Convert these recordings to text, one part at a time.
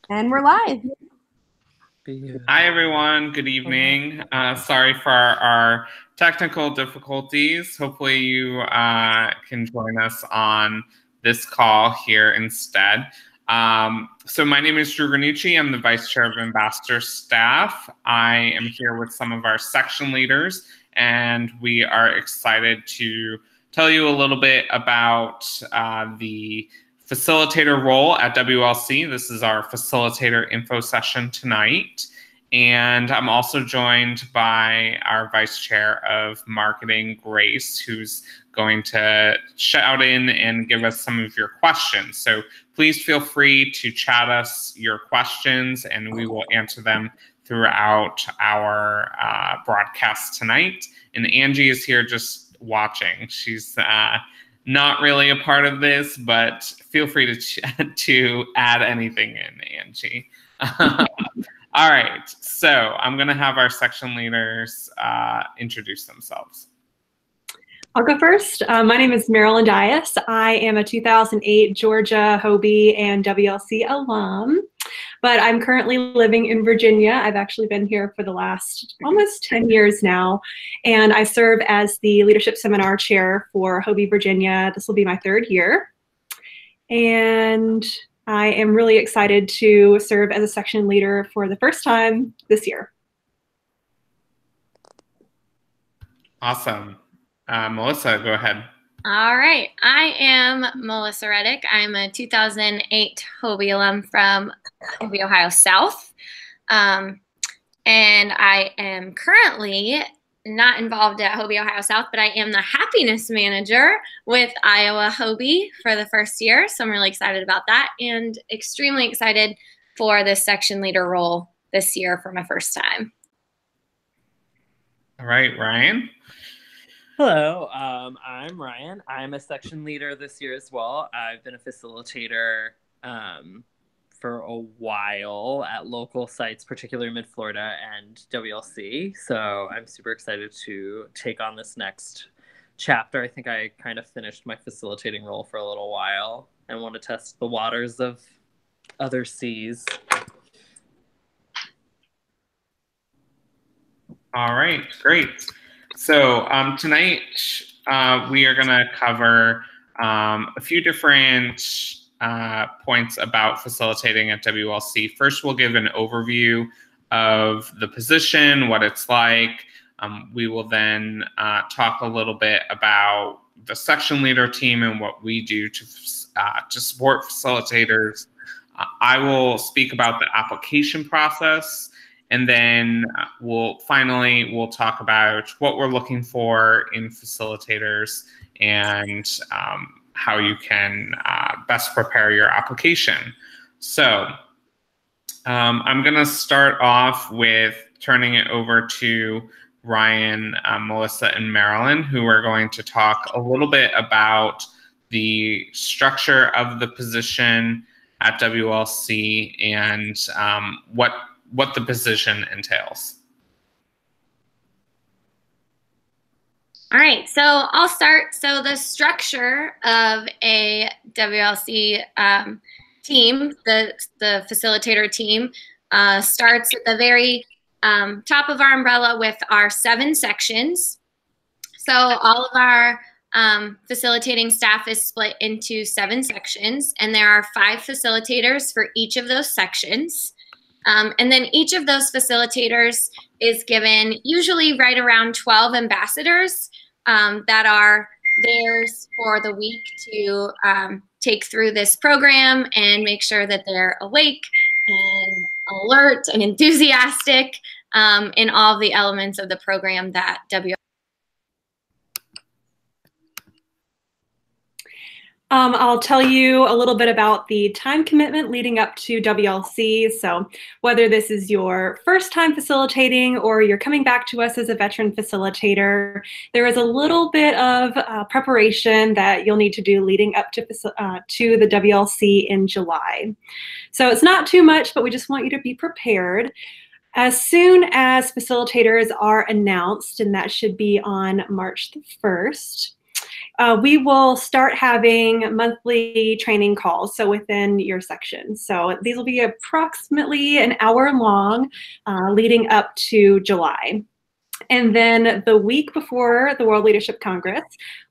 And we're live. Hi, everyone. Good evening. Sorry for our technical difficulties. Hopefully you can join us on this call here instead. So my name is Drew Granucci. I'm the Vice Chair of Ambassador Staff. I am here with some of our section leaders, and we are excited to tell you a little bit about the facilitator role at WLC. This is our facilitator info session tonight. And I'm also joined by our Vice Chair of Marketing, Grace, who's going to shout in and give us some of your questions. So please feel free to chat us your questions, and we will answer them throughout our broadcast tonight. And Angie is here just watching. She's not really a part of this, but feel free to add anything in, Angie. All right, so I'm going to have our section leaders introduce themselves. I'll go first. My name is Marilyn Dias. I am a 2008 Georgia HOBY and WLC alum, but I'm currently living in Virginia. I've actually been here for the last almost 10 years now, and I serve as the Leadership Seminar Chair for HOBY Virginia. This will be my third year, and I am really excited to serve as a section leader for the first time this year. Awesome. Melissa, go ahead. All right. I am Melissa Reddick. I'm a 2008 HOBY alum from HOBY, Ohio South. And I am currently not involved at HOBY, Ohio South, but I am the happiness manager with Iowa HOBY for the first year. So I'm really excited about that and extremely excited for this section leader role this year for my first time. All right, Ryan. Hello, I'm Ryan. I'm a section leader this year as well. I've been a facilitator for a while at local sites, particularly Mid-Florida and WLC. So I'm super excited to take on this next chapter. I think I kind of finished my facilitating role for a little while and want to test the waters of other seas. All right, great. So tonight we are going to cover a few different points about facilitating at WLC. First, we'll give an overview of the position, what it's like. We will then talk a little bit about the section leader team and what we do to support facilitators. I will speak about the application process. And then we'll talk about what we're looking for in facilitators and how you can best prepare your application. So I'm going to start off with turning it over to Ryan, Melissa, and Marilyn, who are going to talk a little bit about the structure of the position at WLC and what the position entails. All right, so I'll start. So the structure of a WLC team, the facilitator team, starts at the very top of our umbrella with our 7 sections. So all of our facilitating staff is split into 7 sections, and there are 5 facilitators for each of those sections. And then each of those facilitators is given usually right around 12 ambassadors that are theirs for the week to take through this program and make sure that they're awake and alert and enthusiastic in all of the elements of the program that WLC. I'll tell you a little bit about the time commitment leading up to WLC. So whether this is your first time facilitating or you're coming back to us as a veteran facilitator, there is a little bit of preparation that you'll need to do leading up to the WLC in July. So it's not too much, but we just want you to be prepared. As soon as facilitators are announced, and that should be on March the 1st, we will start having monthly training calls, so within your section. So these will be approximately an hour long, leading up to July. And then the week before the World Leadership Congress,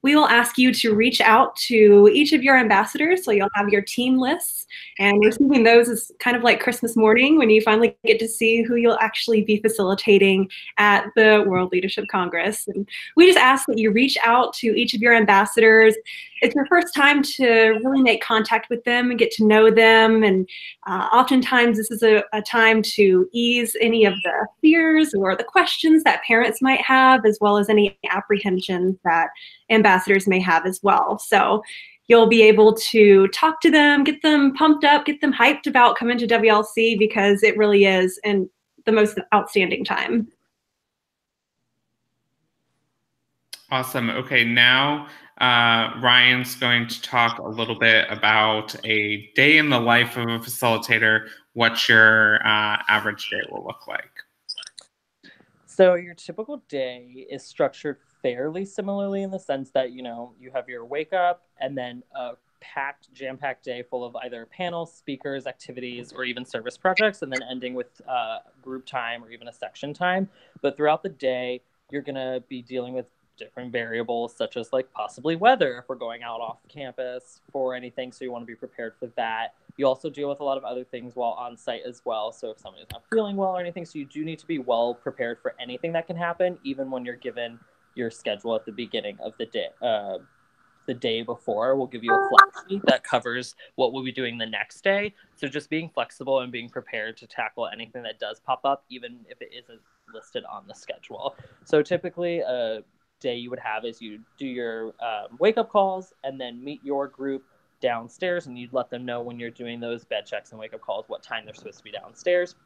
we will ask you to reach out to each of your ambassadors. So you'll have your team lists, and receiving those is kind of like Christmas morning when you finally get to see who you'll actually be facilitating at the World Leadership Congress. And we just ask that you reach out to each of your ambassadors. It's your first time to really make contact with them and get to know them. And oftentimes this is a time to ease any of the fears or the questions that parents might have, as well as any apprehensions that ambassadors may have as well. So you'll be able to talk to them, get them pumped up, get them hyped about coming to WLC, because it really is the most outstanding time. Awesome. Okay, now Ryan's going to talk a little bit about a day in the life of a facilitator, what your average day will look like. So your typical day is structured fairly similarly in the sense that, you know, you have your wake up and then a jam-packed day full of either panels, speakers, activities, or even service projects, and then ending with group time or even a section time. But throughout the day, you're going to be dealing with different variables, such as like possibly weather if we're going out off campus for anything, so you want to be prepared for that. You also deal with a lot of other things while on site as well, so if somebody's not feeling well or anything, so you do need to be well prepared for anything that can happen, even when you're given your schedule at the beginning of the day. The day before, we'll give you a flash sheet that covers what we'll be doing the next day. So just being flexible and being prepared to tackle anything that does pop up, even if it isn't listed on the schedule. So typically a day you would have is you do your wake-up calls and then meet your group downstairs, and you'd let them know when you're doing those bed checks and wake-up calls what time they're supposed to be downstairs.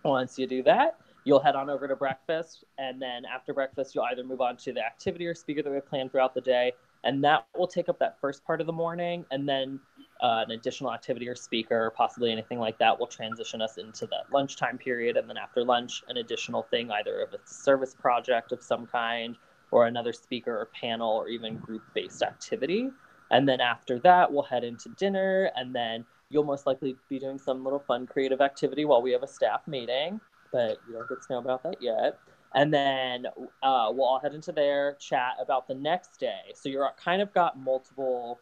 Once you do that, you'll head on over to breakfast, and then after breakfast you'll either move on to the activity or speaker that we have planned throughout the day, and that will take up that first part of the morning, and then an additional activity or speaker, or possibly anything like that, will transition us into that lunchtime period, and then after lunch an additional thing, either if it's a service project of some kind or another speaker or panel or even group-based activity. And then after that, we'll head into dinner, and then you'll most likely be doing some little fun creative activity while we have a staff meeting, but you don't get to know about that yet. And then we'll all head into there, chat about the next day. So you're kind of got multiple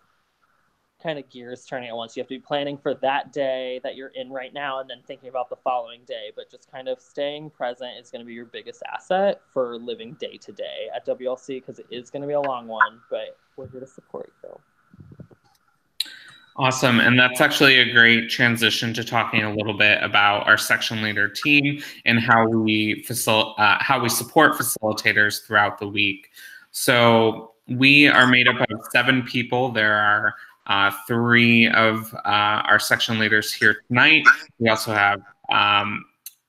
kind of gears turning at once. You have to be planning for that day that you're in right now and then thinking about the following day, but just kind of staying present is going to be your biggest asset for living day to day at WLC, because it is going to be a long one, but we're here to support you. Awesome. And that's actually a great transition to talking a little bit about our section leader team and how we support facilitators throughout the week. So we are made up of 7 people. There are 3 of our section leaders here tonight. We also have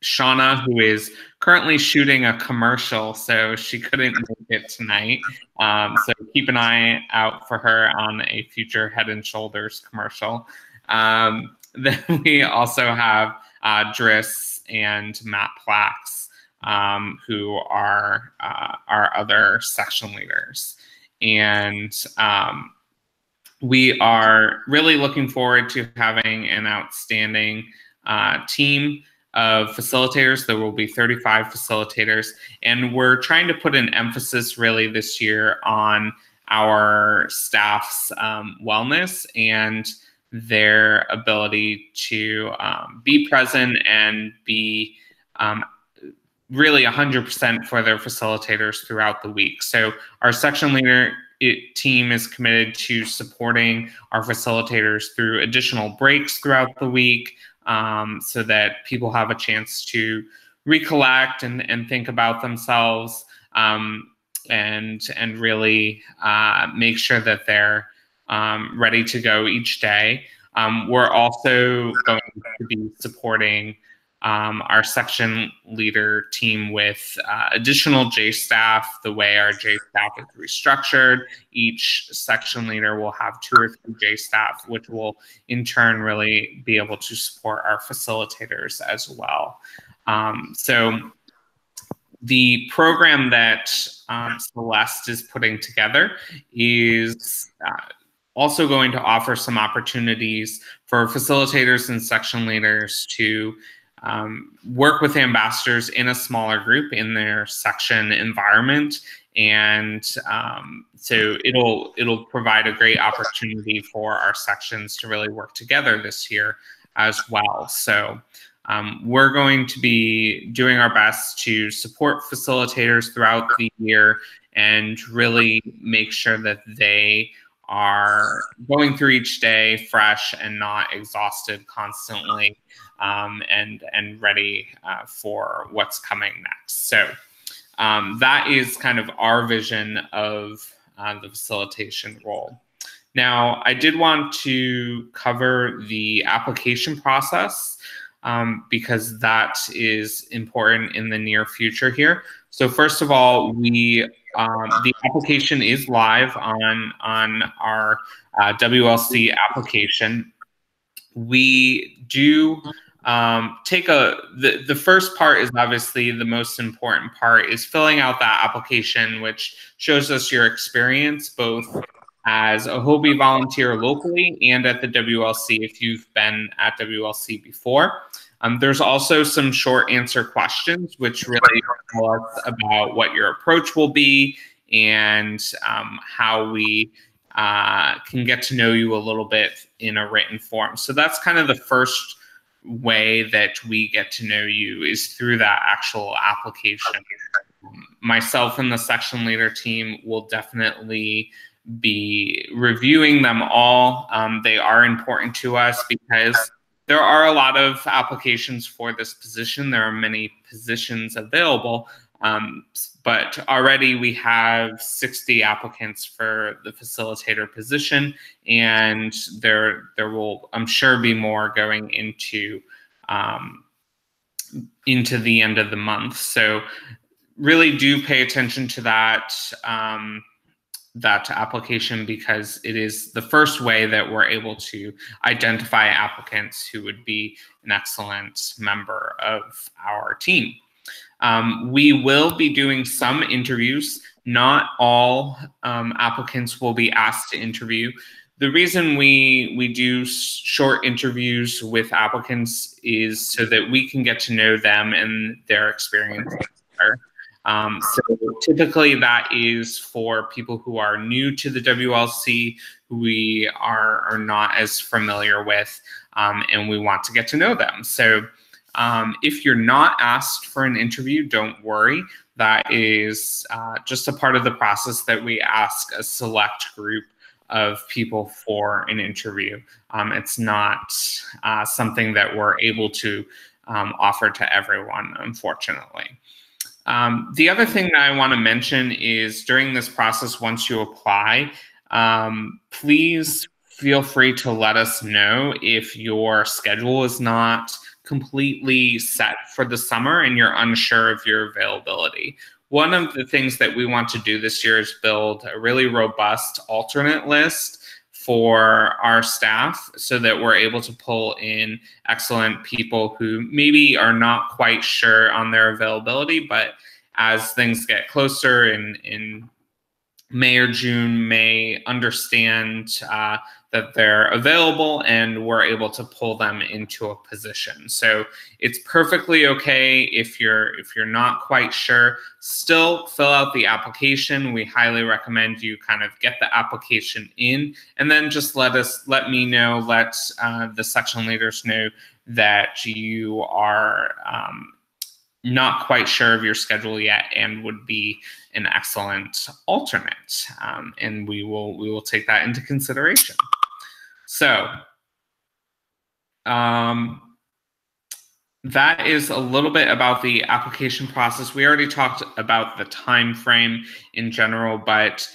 Shauna, who is currently shooting a commercial, so she couldn't make it tonight. So keep an eye out for her on a future Head and Shoulders commercial. Then we also have Driss and Matt Plax, who are our other section leaders. And we are really looking forward to having an outstanding team of facilitators. There will be 35 facilitators, and we're trying to put an emphasis really this year on our staff's wellness and their ability to be present and be really 100% for their facilitators throughout the week. So our section leader team is committed to supporting our facilitators through additional breaks throughout the week, so that people have a chance to recollect and think about themselves, and really make sure that they're ready to go each day. We're also going to be supporting our section leader team with additional J staff. The way our J staff is restructured, each section leader will have 2 or 3 J staff, which will in turn really be able to support our facilitators as well. So The program that Celeste is putting together is also going to offer some opportunities for facilitators and section leaders to work with ambassadors in a smaller group in their section environment. And so it'll provide a great opportunity for our sections to really work together this year as well. So we're going to be doing our best to support facilitators throughout the year and really make sure that they are going through each day fresh and not exhausted constantly, and ready for what's coming next. So that is kind of our vision of the facilitation role. Now, I did want to cover the application process because that is important in the near future here. So first of all, the application is live on our WLC application. We do take the first part is obviously the most important part, is filling out that application, which shows us your experience both as a HOBY volunteer locally and at the WLC if you've been at WLC before. There's also some short answer questions, which really tell us about what your approach will be and how we can get to know you a little bit in a written form. So that's kind of the first way that we get to know you, is through that actual application. Myself and the section leader team will definitely be reviewing them all. They are important to us because there are a lot of applications for this position. There are many positions available, but already we have 60 applicants for the facilitator position, and there will, I'm sure, be more going into the end of the month. So really do pay attention to that that application, because it is the first way that we're able to identify applicants who would be an excellent member of our team. We will be doing some interviews. Not all applicants will be asked to interview. The reason we do short interviews with applicants is so that we can get to know them and their experience better. So typically that is for people who are new to the WLC, who we are not as familiar with, and we want to get to know them. So if you're not asked for an interview, don't worry. That is just a part of the process that we ask a select group of people for an interview. It's not something that we're able to offer to everyone, unfortunately. The other thing that I want to mention is during this process, once you apply, please feel free to let us know if your schedule is not completely set for the summer and you're unsure of your availability. One of the things that we want to do this year is build a really robust alternate list for our staff so that we're able to pull in excellent people who maybe are not quite sure on their availability, but as things get closer in May or June, may understand that they're available and we're able to pull them into a position. So it's perfectly okay if you're not quite sure. Still fill out the application. We highly recommend you kind of get the application in, and then just let me know, let the section leaders know that you are not quite sure of your schedule yet and would be an excellent alternate, and we will take that into consideration. So that is a little bit about the application process. We already talked about the time frame in general, but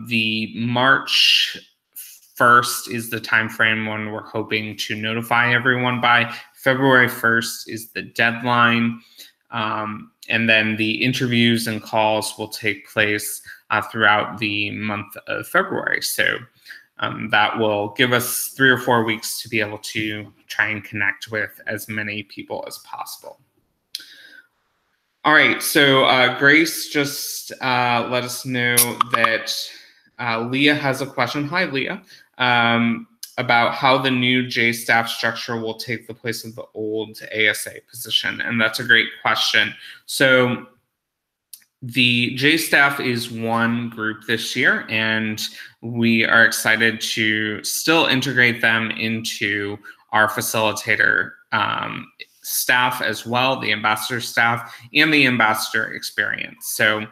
the March 1st is the time frame when we're hoping to notify everyone by. February 1st is the deadline. And then the interviews and calls will take place throughout the month of February. So that will give us 3 or 4 weeks to be able to try and connect with as many people as possible. All right, so Grace just let us know that Leah has a question. Hi, Leah. About how the new J staff structure will take the place of the old ASA position. And that's a great question. So the J staff is one group this year, and we are excited to still integrate them into our facilitator staff as well, the ambassador staff and the ambassador experience. So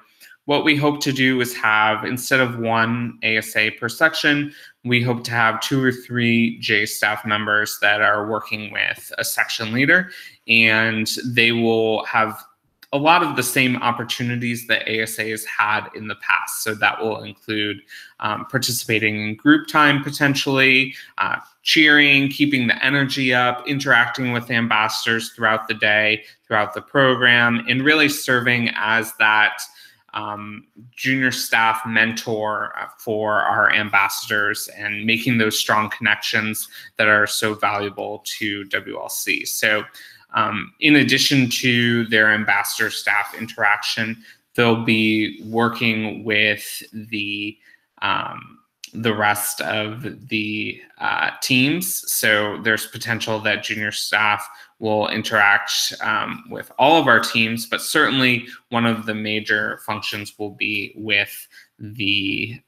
what we hope to do is have, instead of one ASA per section, we hope to have 2 or 3 J staff members that are working with a section leader, and they will have a lot of the same opportunities that ASA has had in the past. So that will include participating in group time potentially, cheering, keeping the energy up, interacting with ambassadors throughout the day, throughout the program, and really serving as that junior staff mentor for our ambassadors and making those strong connections that are so valuable to WLC. So in addition to their ambassador staff interaction, they'll be working with the rest of the teams. So there's potential that junior staff will interact with all of our teams, but certainly one of the major functions will be with the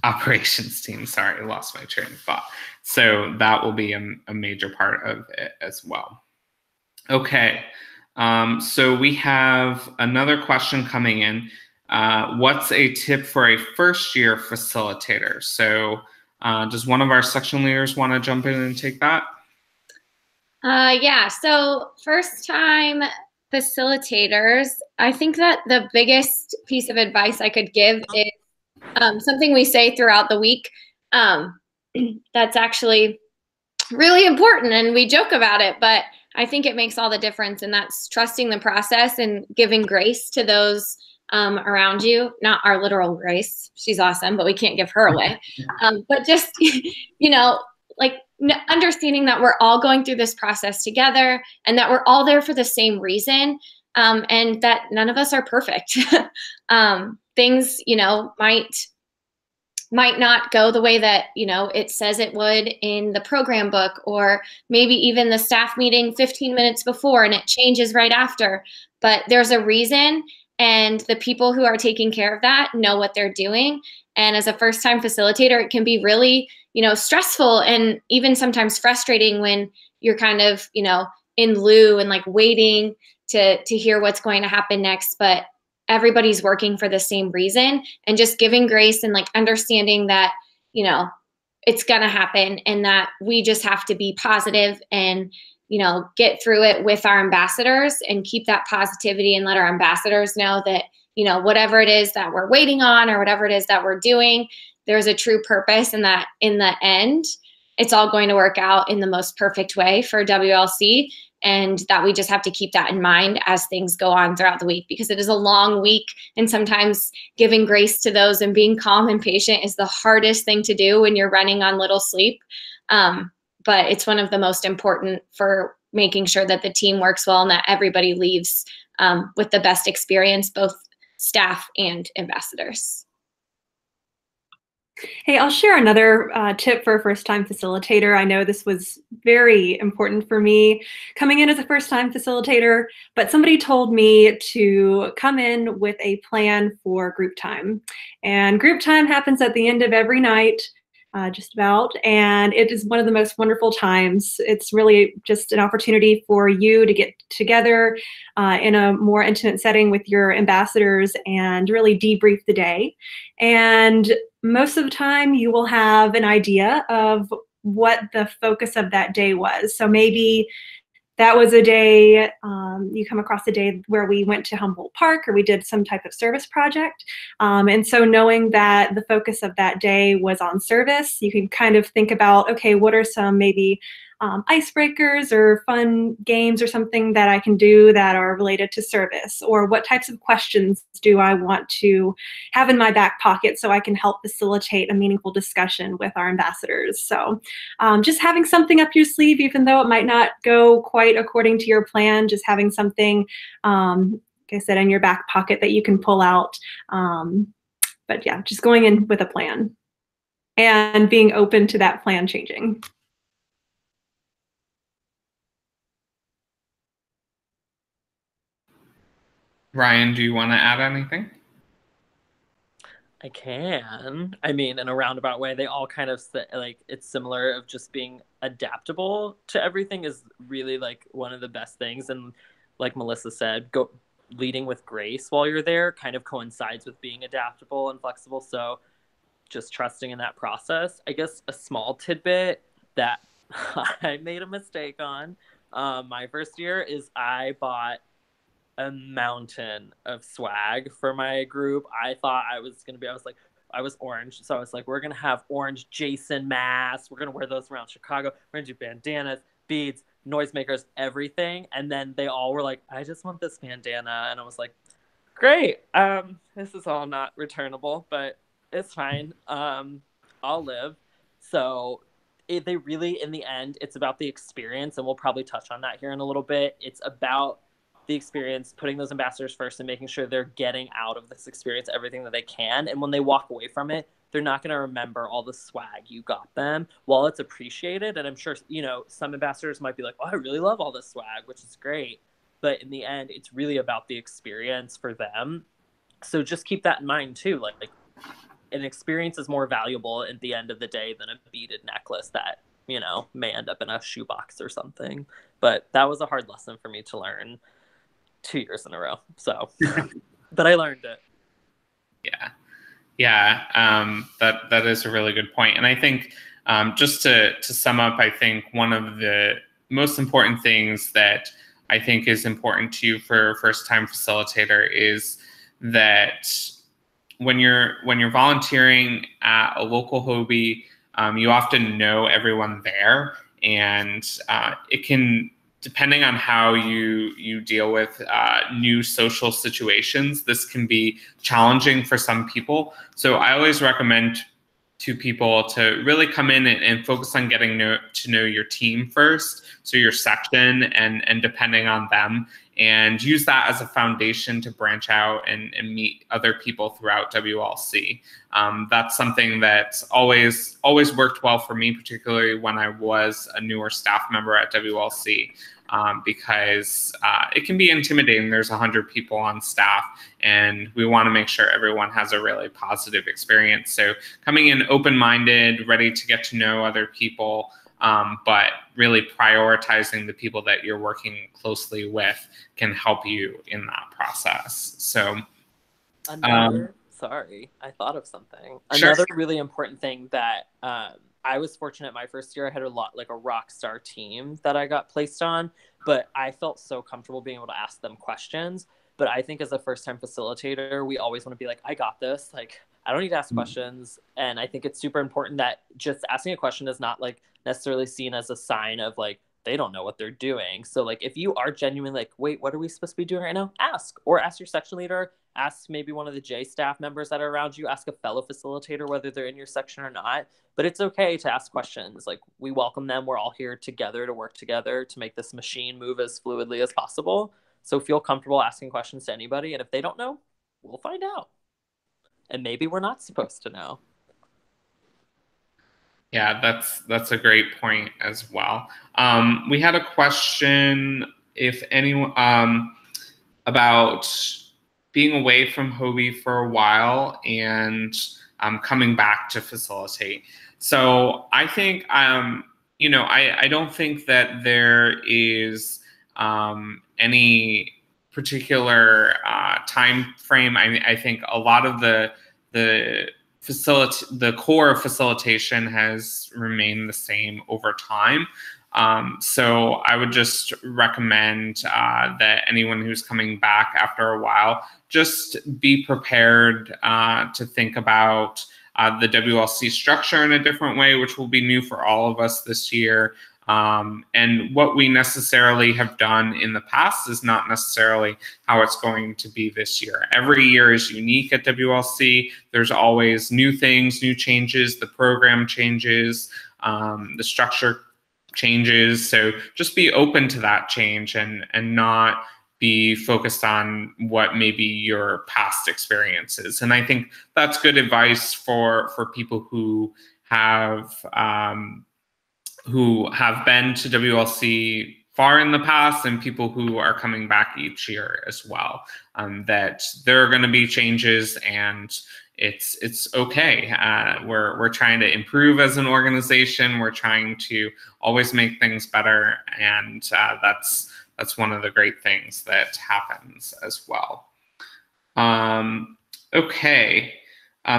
operations team. Sorry, I lost my train of thought. So that will be a major part of it as well. Okay, so we have another question coming in. What's a tip for a first-year facilitator? So does one of our section leaders want to jump in and take that? Yeah, so first-time facilitators, I think that the biggest piece of advice I could give is something we say throughout the week that's actually really important, and we joke about it, but I think it makes all the difference, and that's trusting the process and giving grace to those around you. Not our literal Grace. She's awesome, but we can't give her away. But just, you know, like understanding that we're all going through this process together and that we're all there for the same reason, and that none of us are perfect. Things, you know, might not go the way that, you know, it says it would in the program book, or maybe even the staff meeting 15 minutes before and it changes right after. But there's a reason, and the people who are taking care of that know what they're doing. And as a first-time facilitator, it can be really, you know, stressful and even sometimes frustrating when you're kind of, you know, in lieu and like waiting to hear what's going to happen next. But everybody's working for the same reason, and just giving grace and like understanding that, you know, it's going to happen, and that we just have to be positive and, you know, get through it with our ambassadors and keep that positivity, and let our ambassadors know that, you know, whatever it is that we're waiting on or whatever it is that we're doing, there's a true purpose, and that in the end, it's all going to work out in the most perfect way for WLC. And that we just have to keep that in mind as things go on throughout the week, because it is a long week, and sometimes giving grace to those and being calm and patient is the hardest thing to do when you're running on little sleep. But it's one of the most important for making sure that the team works well and that everybody leaves with the best experience, both staff and ambassadors. Hey, I'll share another tip for a first-time facilitator. I know this was very important for me coming in as a first-time facilitator, but somebody told me to come in with a plan for group time. And group time happens at the end of every night, just about, and it is one of the most wonderful times. It's really just an opportunity for you to get together in a more intimate setting with your ambassadors and really debrief the day. And most of the time you will have an idea of what the focus of that day was. So maybe that was a day, you come across a day where we went to Humboldt Park or we did some type of service project. And so knowing that the focus of that day was on service, you can kind of think about, okay, what are some maybe icebreakers or fun games or something that I can do that are related to service? Or what types of questions do I want to have in my back pocket so I can help facilitate a meaningful discussion with our ambassadors? So just having something up your sleeve, even though it might not go quite according to your plan, just having something, like I said, in your back pocket that you can pull out. But yeah, just going in with a plan and being open to that plan changing. Ryan, do you want to add anything? I can. I mean, in a roundabout way, they all kind of like, it's similar of just being adaptable to everything is really like one of the best things. And like Melissa said, leading with grace while you're there kind of coincides with being adaptable and flexible. So just trusting in that process. I guess a small tidbit that I made a mistake on my first year is I bought a mountain of swag for my group. I thought I was orange. So I was like, we're going to have orange Jason masks. We're going to wear those around Chicago. We're going to do bandanas, beads, noisemakers, everything. And then they all were like, I just want this bandana. And I was like, great. This is all not returnable, but it's fine. I'll live. So they really, in the end, it's about the experience. And we'll probably touch on that here in a little bit. It's about the experience, putting those ambassadors first and making sure they're getting out of this experience everything that they can. And when they walk away from it, they're not going to remember all the swag you got them. While it's appreciated, and I'm sure, some ambassadors might be like, oh, I really love all this swag, which is great. But in the end, it's really about the experience for them. So just keep that in mind too. Like an experience is more valuable at the end of the day than a beaded necklace that, may end up in a shoebox or something. But that was a hard lesson for me to learn 2 years in a row. So, but I learned it. Yeah. That is a really good point. And I think just to sum up, I think one of the most important things that I think is important to you for a first-time facilitator is that when you're volunteering at a local HOBY, you often know everyone there, and it can, depending on how you deal with new social situations, this can be challenging for some people. So I always recommend to people to really come in and focus on getting to know your team first, so your section, and depending on them, and use that as a foundation to branch out and meet other people throughout WLC. That's something that's always worked well for me, particularly when I was a newer staff member at WLC. Because it can be intimidating. There's 100 people on staff, and we want to make sure everyone has a really positive experience. So coming in open-minded, ready to get to know other people, but really prioritizing the people that you're working closely with can help you in that process. So sorry, I thought of something. Sure. Another really important thing that I was fortunate my first year. I had a rock star team that I got placed on, but I felt so comfortable being able to ask them questions. But I think as a first-time facilitator, we always want to be like, I got this. Like, I don't need to ask questions. And I think it's super important that just asking a question is not necessarily seen as a sign of they don't know what they're doing. So if you are genuinely wait, what are we supposed to be doing right now? Ask your section leader, ask maybe one of the J staff members that are around you, ask a fellow facilitator, whether they're in your section or not. But it's okay to ask questions. We welcome them. We're all here together to work together to make this machine move as fluidly as possible. So feel comfortable asking questions to anybody. And if they don't know, we'll find out. And maybe we're not supposed to know. Yeah, that's a great point as well. We had a question, if anyone, about being away from HOBY for a while and coming back to facilitate. So I think, I don't think that there is any particular time frame. I think a lot of the core of facilitation has remained the same over time. So I would just recommend that anyone who's coming back after a while, just be prepared to think about the WLC structure in a different way, which will be new for all of us this year. And what we necessarily have done in the past is not necessarily how it's going to be this year. Every year is unique at WLC. There's always new things, new changes, the program changes, the structure changes. So just be open to that change and not be focused on what maybe your past experiences. And I think that's good advice for people who have been to WLC far in the past and people who are coming back each year as well, that there are going to be changes and it's okay. We're trying to improve as an organization. We're trying to always make things better. And that's one of the great things that happens as well. Okay.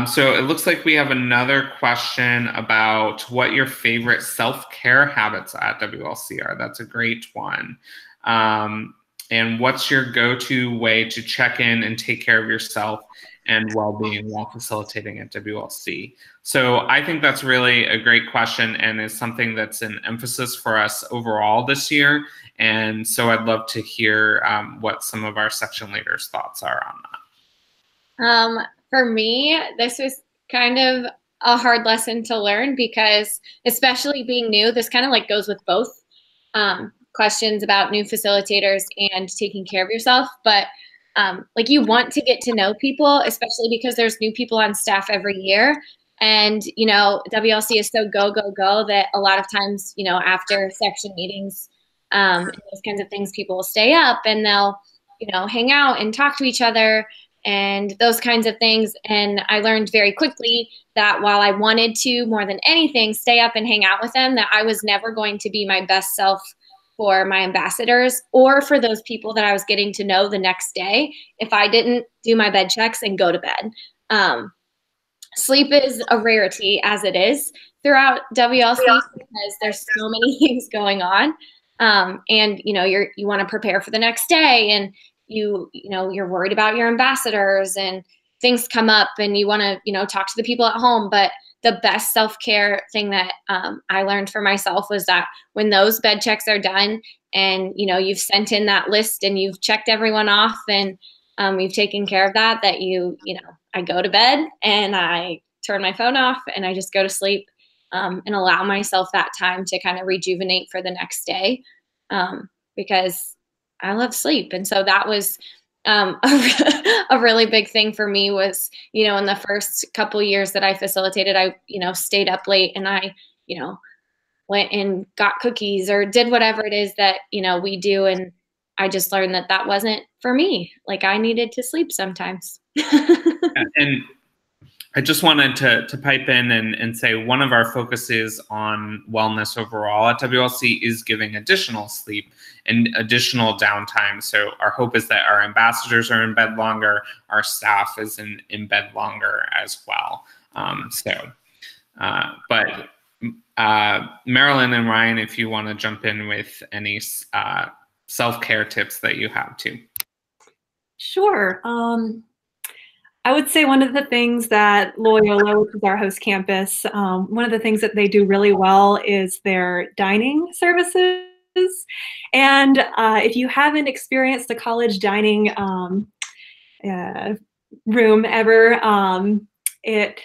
So it looks like we have another question about what your favorite self-care habits at WLC are. That's a great one. And what's your go-to way to check in and take care of yourself and well-being while facilitating at WLC? So I think that's really a great question and is something that's an emphasis for us overall this year. And so I'd love to hear what some of our section leaders' thoughts are on that. For me, this was kind of a hard lesson to learn because, especially being new, this kind of like goes with both questions about new facilitators and taking care of yourself. But like you want to get to know people, especially because there's new people on staff every year. And, you know, WLC is so go, go, go that a lot of times, you know, after section meetings, and those kinds of things, people will stay up and they'll, you know, hang out and talk to each other and those kinds of things. And I learned very quickly that while I wanted to, more than anything, stay up and hang out with them, that I was never going to be my best self for my ambassadors or for those people that I was getting to know the next day if I didn't do my bed checks and go to bed. Sleep is a rarity as it is throughout WLC because there's so many things going on. And, you know, you want to prepare for the next day and you know, you're worried about your ambassadors and things come up and you want to, you know, talk to the people at home. But the best self-care thing that I learned for myself was that when those bed checks are done and, you know, you've sent in that list and you've checked everyone off and you've taken care of that, you know, I go to bed and I turn my phone off and I just go to sleep and allow myself that time to kind of rejuvenate for the next day because I love sleep. And so that was a really big thing for me was, you know, in the first couple years that I facilitated, I, you know, stayed up late and I, you know, went and got cookies or did whatever it is that, you know, we do. And I just learned that that wasn't for me. Like I needed to sleep sometimes. And I just wanted to pipe in and say one of our focuses on wellness overall at WLC is giving additional sleep and additional downtime. So our hope is that our ambassadors are in bed longer, our staff is in bed longer as well. But Marilyn and Ryan, if you want to jump in with any self-care tips that you have too. Sure. I would say one of the things that Loyola, which is our host campus, one of the things that they do really well is their dining services. And if you haven't experienced a college dining room ever, it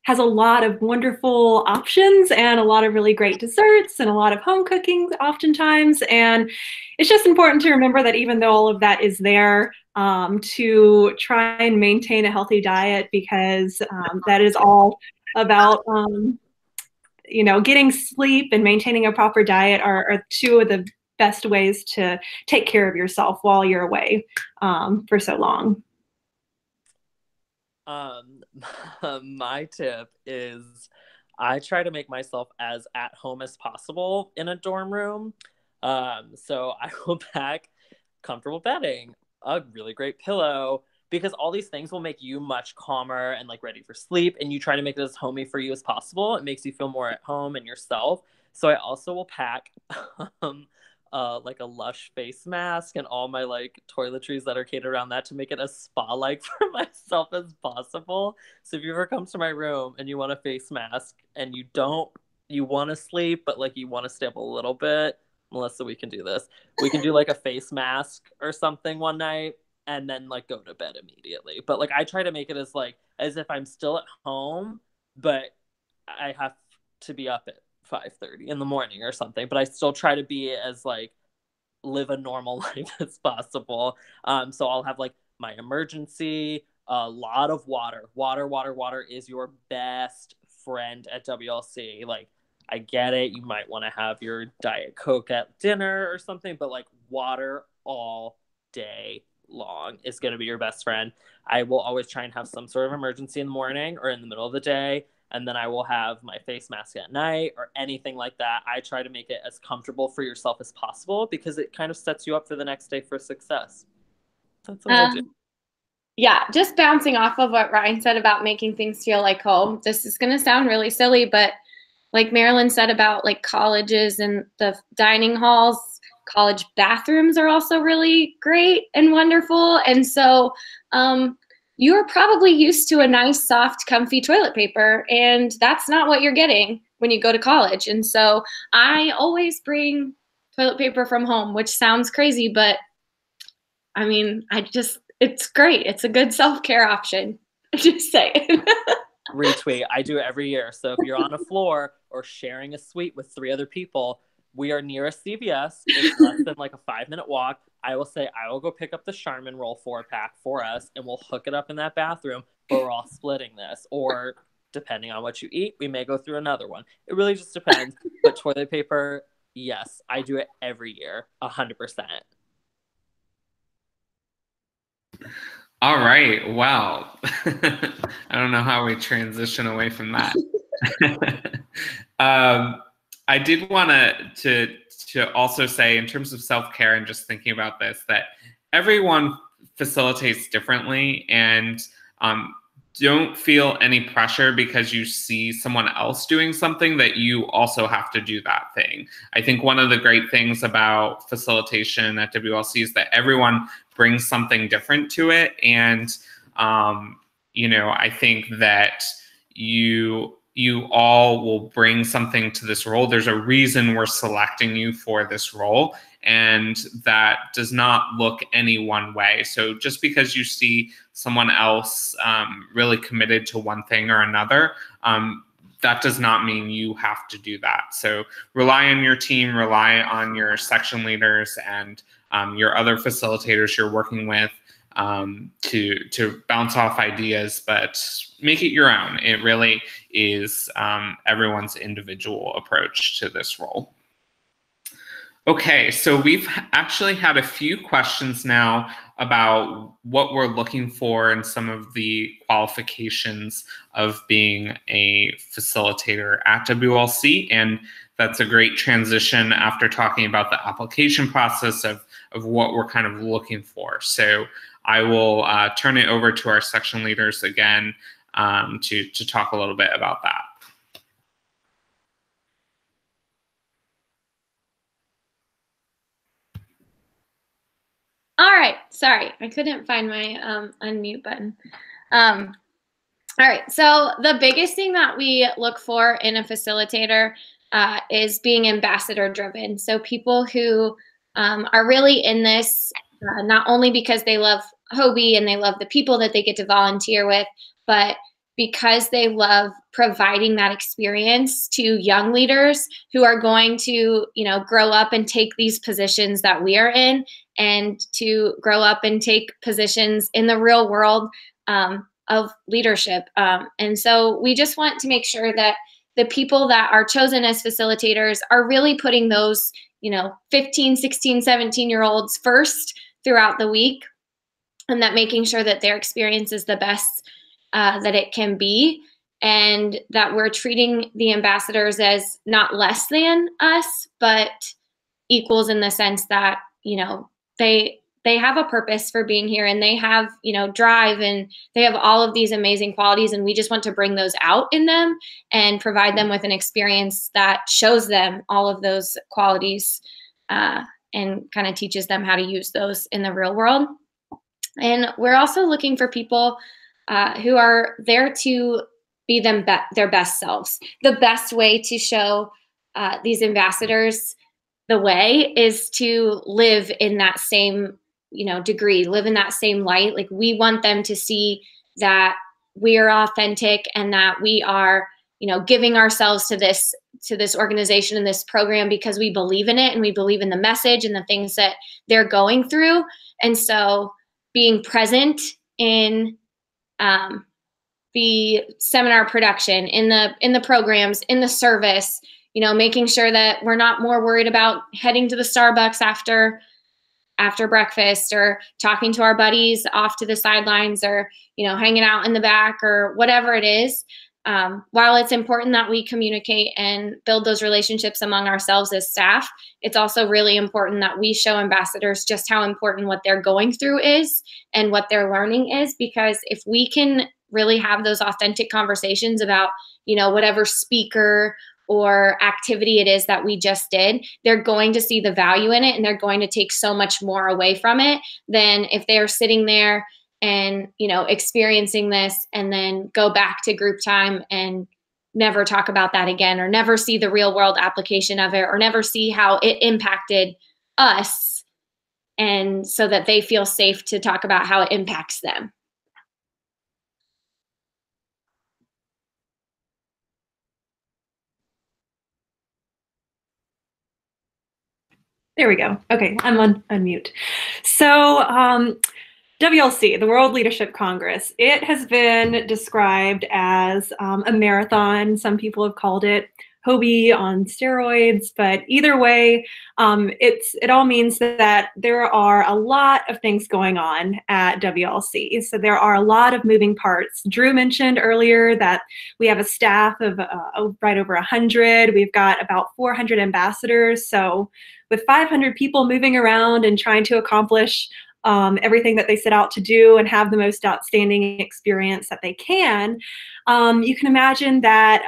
has a lot of wonderful options and a lot of really great desserts and a lot of home cooking oftentimes. And it's just important to remember that even though all of that is there, to try and maintain a healthy diet because that is all about, you know, getting sleep and maintaining a proper diet are two of the best ways to take care of yourself while you're away for so long. My tip is I try to make myself as at home as possible in a dorm room. So I will pack comfortable bedding, a really great pillow, because all these things will make you much calmer and like ready for sleep. And you try to make it as homey for you as possible. It makes you feel more at home and yourself. So I also will pack like a Lush face mask and all my like toiletries that are catered around that to make it as spa-like for myself as possible. So if you ever come to my room and you want a face mask and you don't you want to sleep, but like you want to stay up a little bit. Melissa, we can do this. We can do like a face mask or something one night and then like go to bed immediately. But like I try to make it as if I'm still at home, but I have to be up at 5:30 in the morning or something. But I still try to be as like live a normal life as possible. So I'll have like my emergency, a lot of water. Water is your best friend at WLC. Like, I get it. You might want to have your Diet Coke at dinner or something, but like water all day long is going to be your best friend. I will always try and have some sort of emergency in the morning or in the middle of the day. And then I will have my face mask at night or anything like that. I try to make it as comfortable for yourself as possible because it kind of sets you up for the next day for success. That's what I do. Yeah, just bouncing off of what Ryan said about making things feel like home. This is going to sound really silly, but like Marilyn said about like colleges and the dining halls, college bathrooms are also really great and wonderful. And so you're probably used to a nice, soft, comfy toilet paper, and that's not what you're getting when you go to college. And so I always bring toilet paper from home, which sounds crazy, but I mean, it's great. It's a good self-care option. Just saying. Retweet. I do it every year. So if you're on a floor or sharing a suite with 3 other people, we are near a CVS. It's less than like a 5-minute walk. I will say, I will go pick up the Charmin Roll 4-pack for us and we'll hook it up in that bathroom, but we're all splitting this. Or depending on what you eat, we may go through another one. It really just depends. But toilet paper, yes, I do it every year, 100%. All right. Well, I don't know how we transition away from that. I did want to also say, in terms of self-care and just thinking about this, that everyone facilitates differently, and don't feel any pressure because you see someone else doing something that you also have to do that thing. I think one of the great things about facilitation at WLC is that everyone brings something different to it. And, you know, I think that you all will bring something to this role. There's a reason we're selecting you for this role, and that does not look any one way. So just because you see someone else really committed to one thing or another, that does not mean you have to do that. So rely on your team, rely on your section leaders and your other facilitators you're working with to bounce off ideas, but make it your own. It really is everyone's individual approach to this role. Okay, so we've actually had a few questions now about what we're looking for and some of the qualifications of being a facilitator at WLC. And that's a great transition after talking about the application process of what we're kind of looking for. So I will turn it over to our section leaders again to talk a little bit about that. All right, sorry, I couldn't find my unmute button. All right, so the biggest thing that we look for in a facilitator is being ambassador driven. So people who are really in this not only because they love HOBY and they love the people that they get to volunteer with, but because they love providing that experience to young leaders who are going to, you know, grow up and take these positions that we are in, and to grow up and take positions in the real world of leadership. And so we just want to make sure that the people that are chosen as facilitators are really putting those, you know, 15, 16, 17-year-olds first throughout the week, and that making sure that their experience is the best that it can be, and that we're treating the ambassadors as not less than us, but equals in the sense that, you know, they have a purpose for being here, and they have, you know, drive, and they have all of these amazing qualities, and we just want to bring those out in them and provide them with an experience that shows them all of those qualities and kind of teaches them how to use those in the real world. And we're also looking for people who are there to be their best selves. The best way to show these ambassadors the way is to live in that same, degree, live in that same light. Like, we want them to see that we are authentic and that we are, giving ourselves to this organization and this program because we believe in it and we believe in the message and the things that they're going through. And so being present in the seminar production, in the programs, in the service, making sure that we're not more worried about heading to the Starbucks after breakfast, or talking to our buddies off to the sidelines, or, hanging out in the back, or whatever it is. While it's important that we communicate and build those relationships among ourselves as staff, it's also really important that we show ambassadors just how important what they're going through is and what they're learning is. Because if we can really have those authentic conversations about, whatever speaker or activity it is that we just did, they're going to see the value in it, and they're going to take so much more away from it than if they're sitting there and, experiencing this and then go back to group time and never talk about that again, or never see the real world application of it, or never see how it impacted us. And so that they feel safe to talk about how it impacts them. There we go. Okay, I'm on unmute. So WLC, the World Leadership Congress, it has been described as a marathon. Some people have called it HOBY on steroids, but either way, it all means that there are a lot of things going on at WLC. So there are a lot of moving parts. Drew mentioned earlier that we have a staff of right over 100. We've got about 400 ambassadors. So with 500 people moving around and trying to accomplish everything that they set out to do and have the most outstanding experience that they can, you can imagine that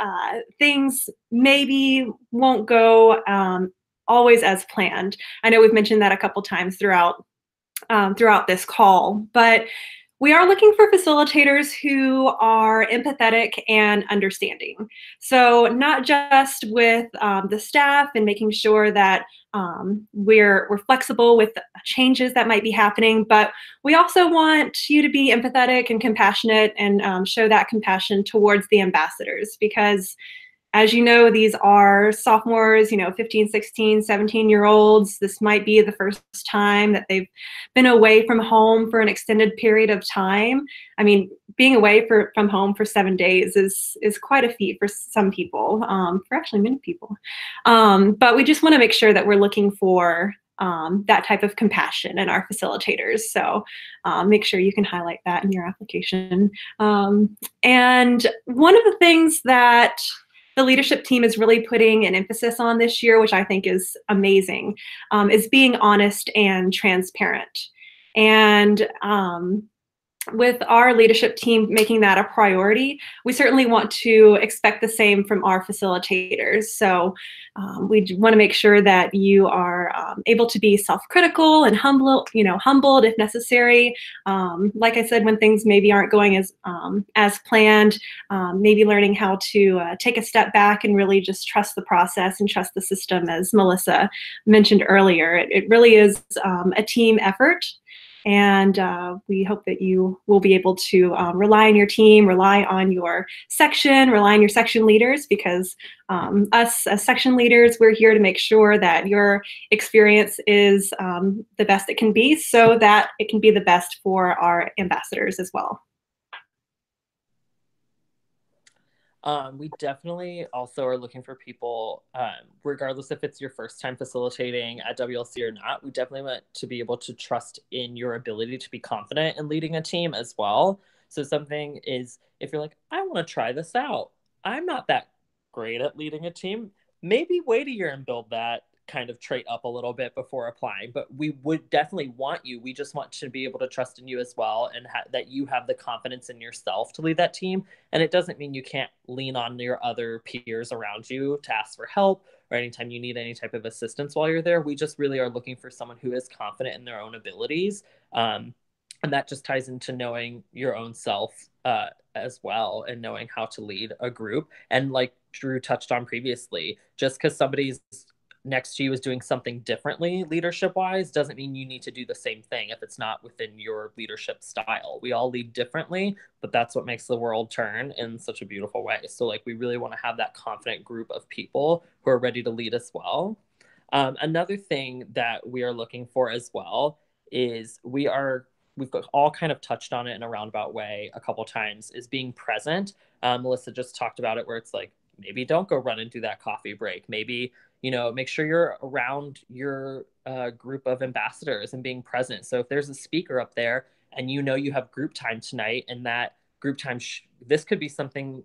things maybe won't go always as planned. I know we've mentioned that a couple times throughout this call, but we are looking for facilitators who are empathetic and understanding. So not just with the staff and making sure that we're flexible with changes that might be happening, but we also want you to be empathetic and compassionate and show that compassion towards the ambassadors, because as you know, these are sophomores, 15, 16, 17-year-olds. This might be the first time that they've been away from home for an extended period of time. I mean, being away from home for 7 days is quite a feat for some people, for actually many people. But we just want to make sure that we're looking for that type of compassion in our facilitators. So make sure you can highlight that in your application. And one of the things that the leadership team is really putting an emphasis on this year, which I think is amazing, is being honest and transparent. And with our leadership team making that a priority, we certainly want to expect the same from our facilitators. So we want to make sure that you are able to be self-critical and humbled if necessary. Like I said, when things maybe aren't going as planned, maybe learning how to take a step back and really just trust the process and trust the system, as Melissa mentioned earlier. It really is a team effort. And we hope that you will be able to rely on your team, rely on your section, rely on your section leaders, because us as section leaders, we're here to make sure that your experience is the best it can be, so that it can be the best for our ambassadors as well. We definitely also are looking for people, regardless if it's your first time facilitating at WLC or not, we definitely want to be able to trust in your ability to be confident in leading a team as well. So something is, if you're like, I want to try this out, I'm not that great at leading a team, maybe wait a year and build that kind of trait up a little bit before applying. But we would definitely want you. We just want to be able to trust in you as well, and that you have the confidence in yourself to lead that team. And it doesn't mean you can't lean on your other peers around you to ask for help or anytime you need any type of assistance while you're there. We just really are looking for someone who is confident in their own abilities. And that just ties into knowing your own self as well, and knowing how to lead a group. And like Drew touched on previously, just because somebody's next to you is doing something differently leadership wise doesn't mean you need to do the same thing if it's not within your leadership style. We all lead differently, but that's what makes the world turn in such a beautiful way. So like we really want to have that confident group of people who are ready to lead as well. Another thing that we are looking for as well is we've all kind of touched on it in a roundabout way a couple times, is being present. Melissa just talked about it, where it's like, maybe don't go run and do that coffee break. Maybe, make sure you're around your group of ambassadors and being present. So if there's a speaker up there and you have group time tonight, and that group time, this could be something,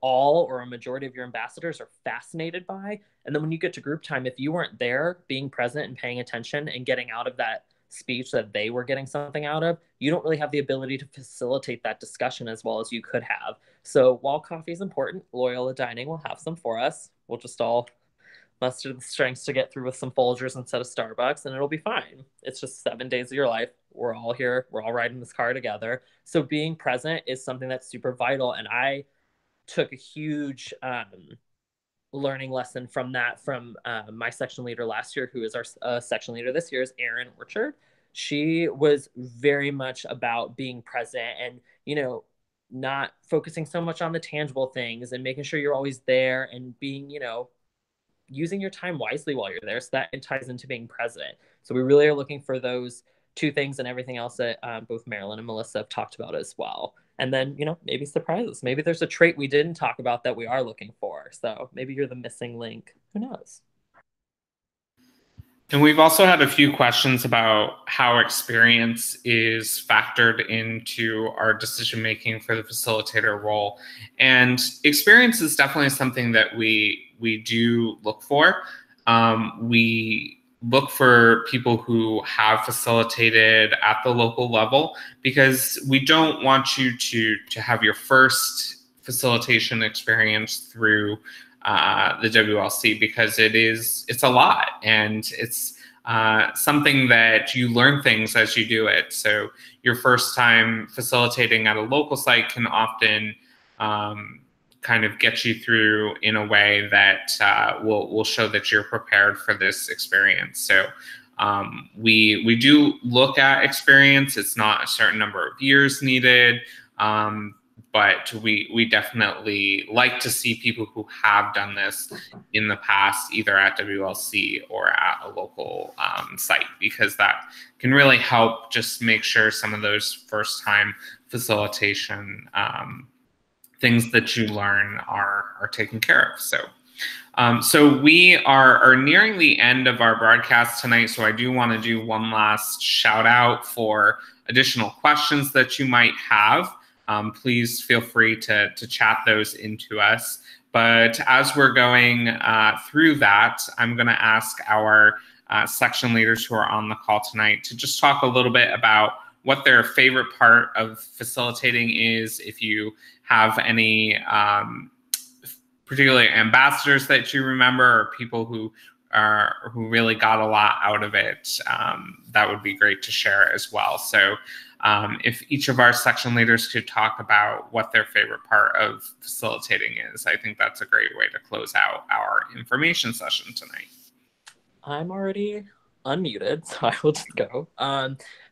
all or a majority of your ambassadors are fascinated by. And then when you get to group time, if you weren't there being present and paying attention and getting out of that speech that they were getting something out of, you don't really have the ability to facilitate that discussion as well as you could have. So while coffee is important, Loyola Dining will have some for us. We'll just all muster the strengths to get through with some Folgers instead of Starbucks, and it'll be fine. It's just 7 days of your life. We're all here. We're all riding this car together. So being present is something that's super vital. And I took a huge learning lesson from that from my section leader last year, who is our section leader this year, is Erin Orchard. She was very much about being present and, not focusing so much on the tangible things, and making sure you're always there and being, using your time wisely while you're there. So that it ties into being present. So we really are looking for those two things and everything else that both Marilyn and Melissa have talked about as well. And then, maybe surprises. Maybe there's a trait we didn't talk about that we are looking for. So maybe you're the missing link. Who knows? And we've also had a few questions about how experience is factored into our decision-making for the facilitator role. And experience is definitely something that we do look for. We look for people who have facilitated at the local level, because we don't want you to have your first facilitation experience through the WLC, because it's a lot, and it's something that you learn things as you do it. So your first time facilitating at a local site can often kind of get you through in a way that will show that you're prepared for this experience. So we do look at experience. It's not a certain number of years needed, but we definitely like to see people who have done this in the past, either at WLC or at a local site, because that can really help just make sure some of those first time facilitation things that you learn are taken care of. So we are nearing the end of our broadcast tonight. So I do want to do one last shout out for additional questions that you might have. Please feel free to chat those into us. But as we're going through that, I'm going to ask our section leaders who are on the call tonight to just talk a little bit about what their favorite part of facilitating is. If you have any particular ambassadors that you remember, or people who really got a lot out of it, that would be great to share as well. So if each of our section leaders could talk about what their favorite part of facilitating is, I think that's a great way to close out our information session tonight. I'm already unmuted, so I will just go.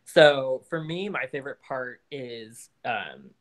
So for me, my favorite part is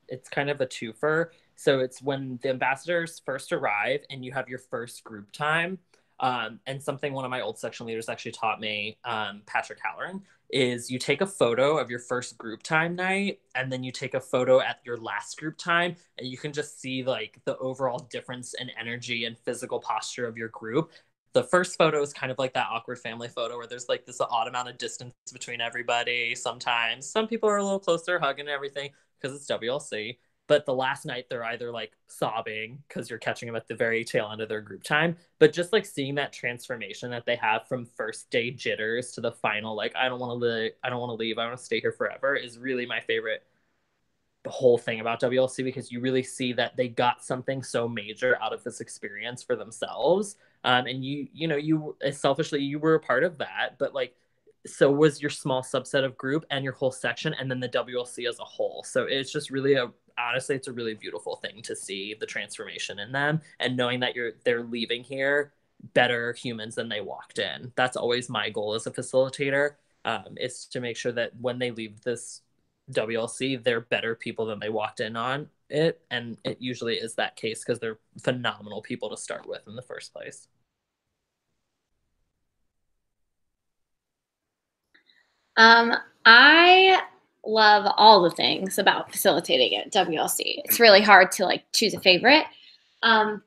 it's kind of a twofer. So it's when the ambassadors first arrive and you have your first group time. And something one of my old section leaders actually taught me, Patrick Halloran, is you take a photo of your first group time night, and then you take a photo at your last group time, and you can just see like the overall difference in energy and physical posture of your group. The first photo is kind of like that awkward family photo where there's like this odd amount of distance between everybody. Sometimes some people are a little closer, hugging and everything because it's WLC. But the last night they're either like sobbing because you're catching them at the very tail end of their group time. But just like seeing that transformation that they have from first day jitters to the final, like, I don't want to leave, I want to stay here forever, is really my favorite the whole thing about WLC, because you really see that they got something so major out of this experience for themselves. And you selfishly, you were a part of that, but like so was your small subset of group and your whole section, and then the WLC as a whole. So it's just really honestly, it's a really beautiful thing to see the transformation in them, and knowing that they're leaving here better humans than they walked in. That's always my goal as a facilitator, is to make sure that when they leave this WLC, they're better people than they walked in on it. And it usually is that case because they're phenomenal people to start with in the first place. I love all the things about facilitating at WLC. It's really hard to like choose a favorite. I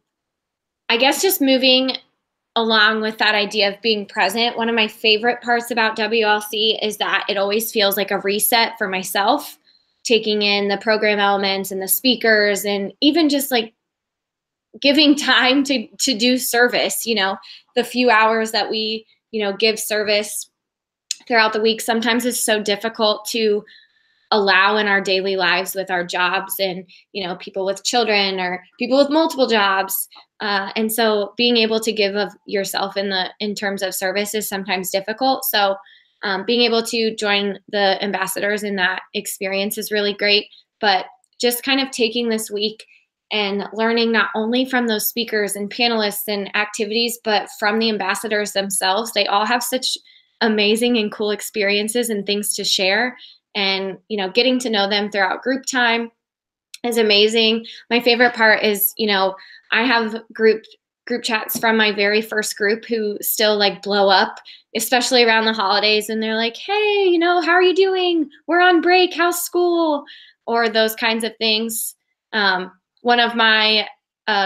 guess just moving along with that idea of being present, one of my favorite parts about WLC is that it always feels like a reset for myself, taking in the program elements and the speakers, and even just like giving time to do service. You know, the few hours that we, you know, give service throughout the week, sometimes it's so difficult to allow in our daily lives with our jobs and, you know, people with children or people with multiple jobs. And so being able to give of yourself in terms of service is sometimes difficult. So being able to join the ambassadors in that experience is really great. But just kind of taking this week and learning not only from those speakers and panelists and activities, but from the ambassadors themselves. They all have such amazing and cool experiences and things to share. And, you know, getting to know them throughout group time is amazing. My favorite part is, you know, I have group chats from my very first group who still like blow up, especially around the holidays. And they're like, hey, you know, how are you doing? We're on break. How's school? Or those kinds of things. One of my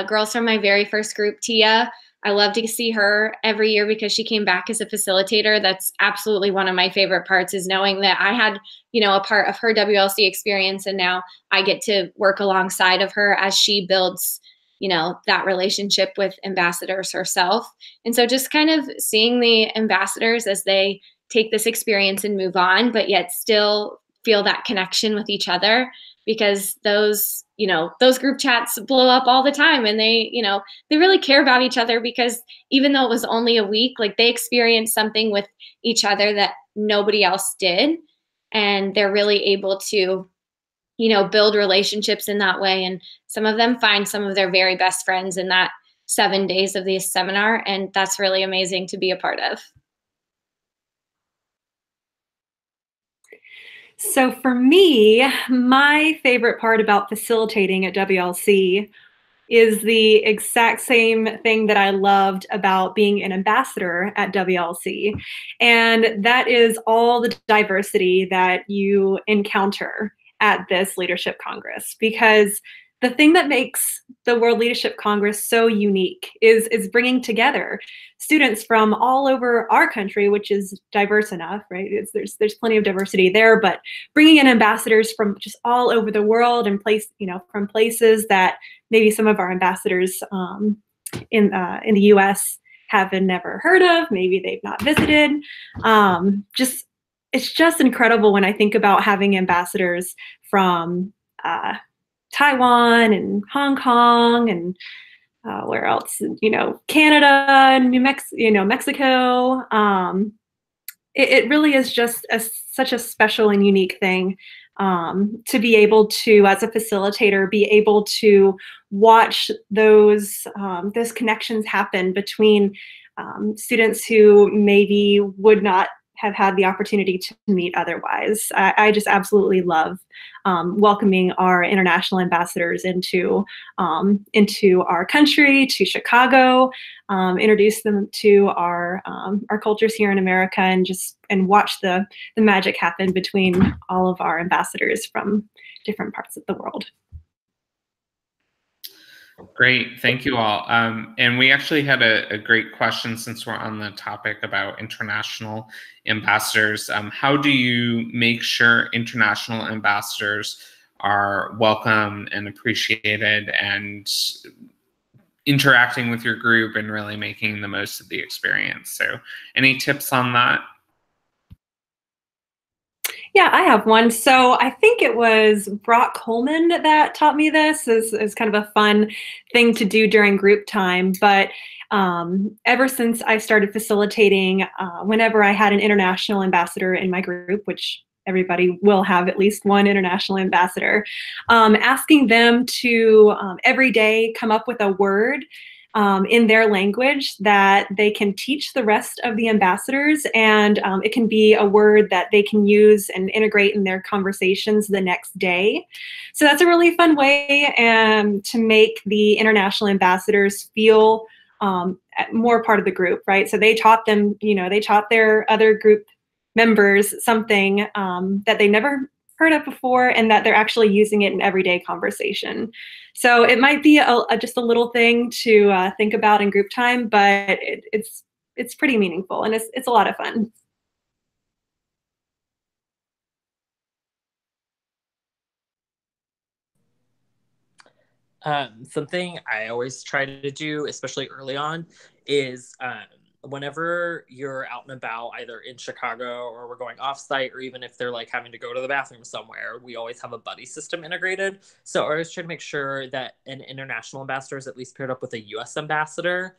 girls from my very first group, Tia, I love to see her every year because she came back as a facilitator. That's absolutely one of my favorite parts, is knowing that I had, you know, a part of her WLC experience, and now I get to work alongside of her as she builds, you know, that relationship with ambassadors herself. And so just kind of seeing the ambassadors as they take this experience and move on, but yet still feel that connection with each other, because those, you know, those group chats blow up all the time, and they, you know, they really care about each other, because even though it was only a week, like they experienced something with each other that nobody else did. And they're really able to, you know, build relationships in that way. And some of them find some of their very best friends in that 7 days of this seminar. And that's really amazing to be a part of. So for me, my favorite part about facilitating at WLC is the exact same thing that I loved about being an ambassador at WLC. And that is all the diversity that you encounter at this Leadership Congress. Because the thing that makes the World Leadership Congress so unique is bringing together students from all over our country, which is diverse enough, right? There's plenty of diversity there, but bringing in ambassadors from just all over the world and from places that maybe some of our ambassadors in the U.S. haven't never heard of, maybe they've not visited. It's just incredible when I think about having ambassadors from Taiwan and Hong Kong and where else? You know, Canada, Mexico. It really is just such a special and unique thing to be able to, as a facilitator, be able to watch those connections happen between students who maybe would not have had the opportunity to meet otherwise. I just absolutely love welcoming our international ambassadors into our country, to Chicago, introduce them to our cultures here in America, and watch the magic happen between all of our ambassadors from different parts of the world. Great, thank you all. And we actually had a great question, since we're on the topic about international ambassadors. How do you make sure international ambassadors are welcome and appreciated and interacting with your group and really making the most of the experience? So any tips on that? Yeah, I have one. So I think it was Brock Coleman that taught me this as kind of a fun thing to do during group time. But Ever since I started facilitating, whenever I had an international ambassador in my group, which everybody will have at least one international ambassador, asking them to every day come up with a word in their language that they can teach the rest of the ambassadors, and it can be a word that they can use and integrate in their conversations the next day. So that's a really fun way to make the international ambassadors feel more part of the group, right? So they taught them, they taught their other group members something that they never heard of before, and that they're actually using it in everyday conversation. So it might be just a little thing to think about in group time, but it's pretty meaningful, and it's a lot of fun. Something I always try to do, especially early on, is whenever you're out and about, either in Chicago or we're going offsite, or even if they're like having to go to the bathroom somewhere, we always have a buddy system integrated. So I always try to make sure that an international ambassador is at least paired up with a US ambassador,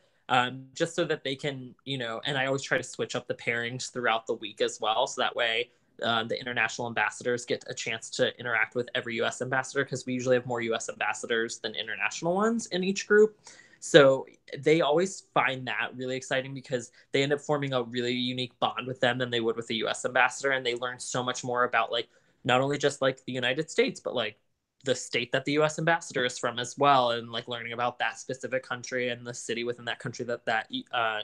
just so that they can, and I always try to switch up the pairings throughout the week as well. So that way the international ambassadors get a chance to interact with every US ambassador, because we usually have more US ambassadors than international ones in each group. So they always find that really exciting, because they end up forming a really unique bond with them than they would with a US ambassador. And they learn so much more about, like, not only just like the United States, but like the state that the US ambassador is from as well. And like learning about that specific country and the city within that country that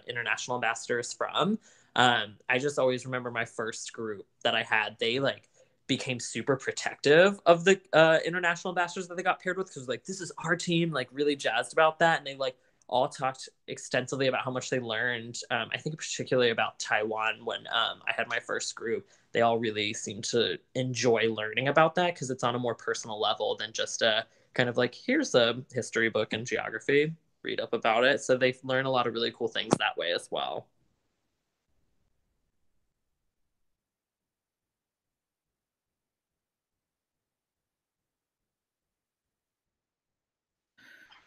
international ambassador is from. I just always remember my first group that I had, they like became super protective of the international ambassadors that they got paired with, because like, this is our team, like really jazzed about that. And they like all talked extensively about how much they learned. I think particularly about Taiwan when I had my first group. They all really seemed to enjoy learning about that, because it's on a more personal level than just kind of like, here's a history book and geography, read up about it. So they learn a lot of really cool things that way as well.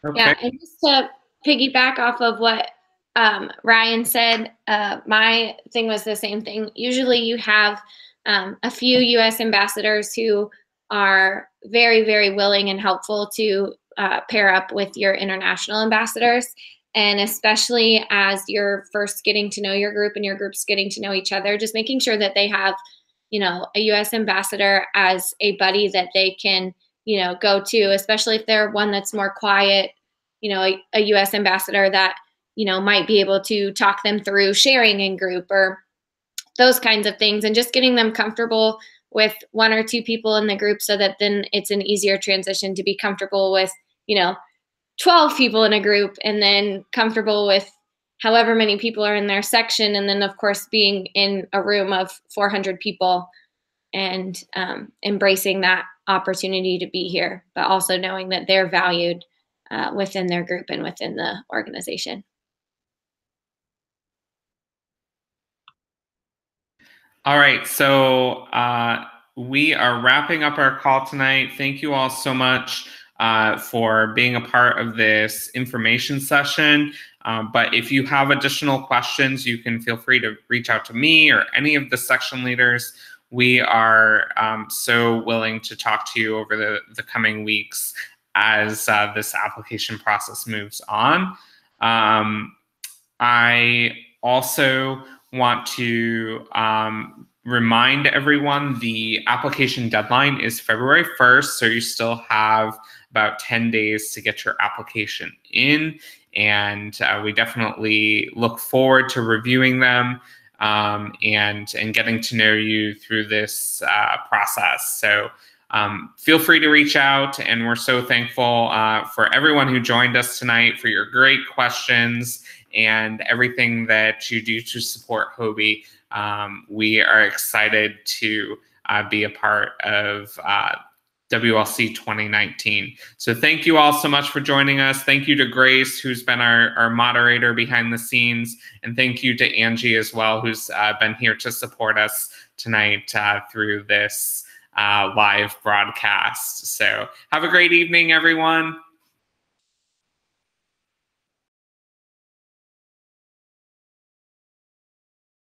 Okay. Yeah, and just to piggyback off of what Ryan said, my thing was the same thing. Usually you have a few U.S. ambassadors who are very, very willing and helpful to pair up with your international ambassadors. And especially as you're first getting to know your group and your group's getting to know each other, just making sure that they have, a U.S. ambassador as a buddy that they can, go to, especially if they're one that's more quiet, a U.S. ambassador that, might be able to talk them through sharing in group or those kinds of things, and just getting them comfortable with one or two people in the group, so that then it's an easier transition to be comfortable with, 12 people in a group, and then comfortable with however many people are in their section. And then of course being in a room of 400 people and embracing that opportunity to be here, but also knowing that they're valued within their group and within the organization. All right, so we are wrapping up our call tonight. Thank you all so much for being a part of this information session. But if you have additional questions, you can feel free to reach out to me or any of the section leaders. We are so willing to talk to you over the coming weeks as this application process moves on. I also want to remind everyone the application deadline is February 1st, so you still have about 10 days to get your application in, and we definitely look forward to reviewing them and getting to know you through this process. So feel free to reach out, and we're so thankful for everyone who joined us tonight, for your great questions and everything that you do to support HOBY. We are excited to be a part of WLC 2019. So thank you all so much for joining us. Thank you to Grace, who's been our moderator behind the scenes. And thank you to Angie as well, who's been here to support us tonight through this live broadcast. So have a great evening, everyone.